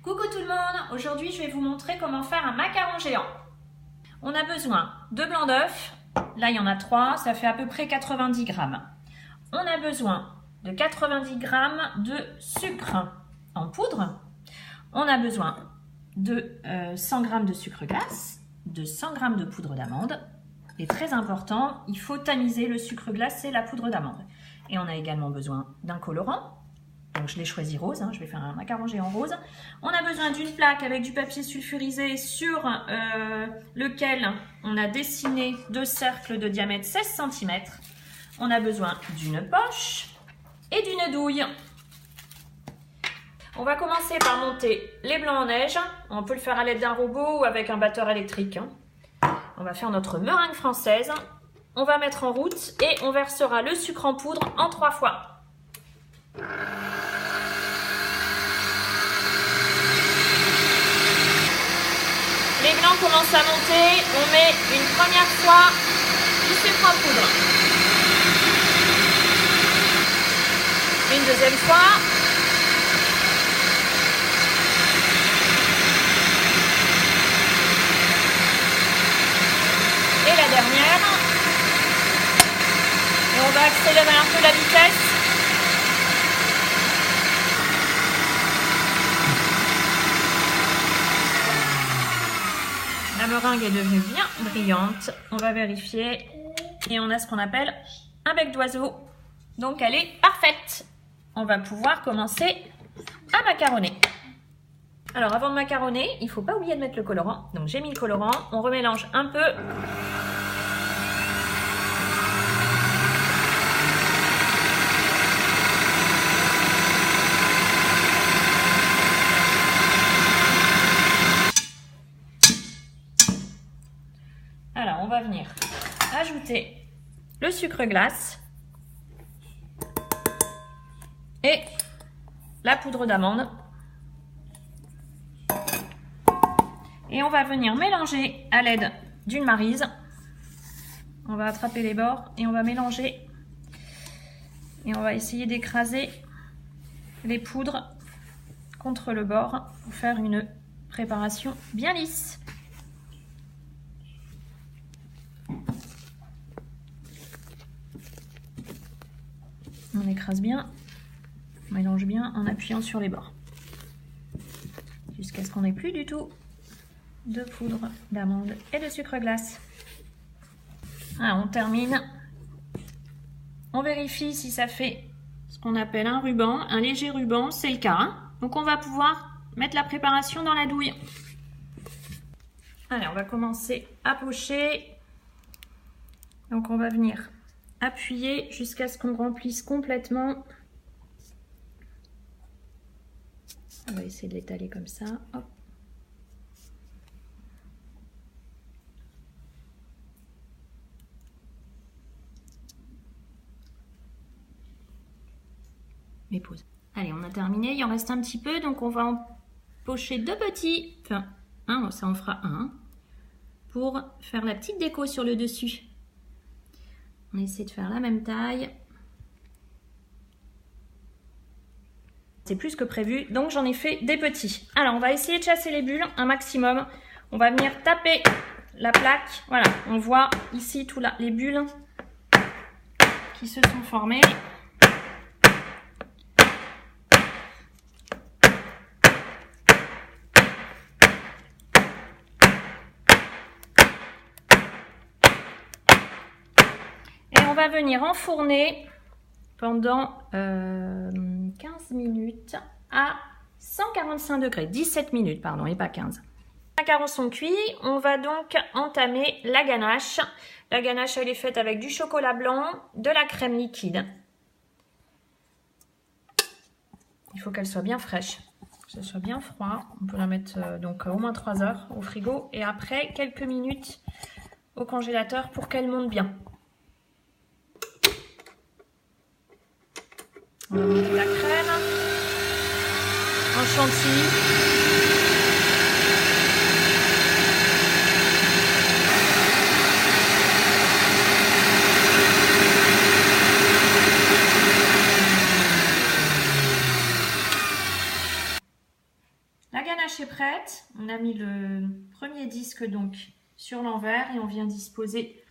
Coucou tout le monde, aujourd'hui je vais vous montrer comment faire un macaron géant. On a besoin de blancs d'œufs, là il y en a 3, ça fait à peu près 90 grammes. On a besoin de 90 grammes de sucre en poudre. On a besoin de 100 grammes de sucre glace, de 100 grammes de poudre d'amande. Et très important, il faut tamiser le sucre glace et la poudre d'amande. Et on a également besoin d'un colorant. Donc je l'ai choisi rose, je vais faire un macaron géant rose. On a besoin d'une plaque avec du papier sulfurisé sur lequel on a dessiné 2 cercles de diamètre 16 cm. On a besoin d'une poche et d'une douille. On va commencer par monter les blancs en neige. On peut le faire à l'aide d'un robot ou avec un batteur électrique. On va faire notre meringue française. On va mettre en route et on versera le sucre en poudre en 3 fois. Les blancs commencent à monter, on met une première fois du sucre en poudre. Une deuxième fois. Et la dernière. Et on va accélérer un peu la vitesse. La meringue est devenue bien brillante. On va vérifier. Et on a ce qu'on appelle un bec d'oiseau. Donc elle est parfaite. On va pouvoir commencer à macaronner. Alors avant de macaronner, il ne faut pas oublier de mettre le colorant. Donc j'ai mis le colorant. On remélange un peu. Alors, on va venir ajouter le sucre glace et la poudre d'amande. Et on va venir mélanger à l'aide d'une maryse. On va attraper les bords et on va mélanger. Et on va essayer d'écraser les poudres contre le bord pour faire une préparation bien lisse. On écrase bien, on mélange bien en appuyant sur les bords. Jusqu'à ce qu'on n'ait plus du tout de poudre d'amande et de sucre glace. Alors on termine. On vérifie si ça fait ce qu'on appelle un ruban, un léger ruban, c'est le cas. Donc on va pouvoir mettre la préparation dans la douille. Allez, on va commencer à pocher. Donc on va venir appuyer jusqu'à ce qu'on remplisse complètement. On va essayer de l'étaler comme ça. Hop. Et pause. Allez, on a terminé. Il en reste un petit peu, donc on va en pocher 2 petits. Enfin, un, ça en fera un. Pour faire la petite déco sur le dessus. On essaie de faire la même taille. C'est plus que prévu, donc j'en ai fait des petits. Alors, on va essayer de chasser les bulles un maximum. On va venir taper la plaque. Voilà, on voit ici tous les bulles qui se sont formées. Et on va venir enfourner pendant 15 minutes à 145 degrés. 17 minutes, pardon, et pas 15. Les macarons sont cuits. On va donc entamer la ganache. La ganache, elle est faite avec du chocolat blanc, de la crème liquide. Il faut qu'elle soit bien fraîche, que ce soit bien froid. On peut la mettre donc au moins 3 heures au frigo et après quelques minutes au congélateur pour qu'elle monte bien. On va monter la crème en chantilly. La ganache est prête. On a mis le premier disque donc sur l'envers et on vient disposer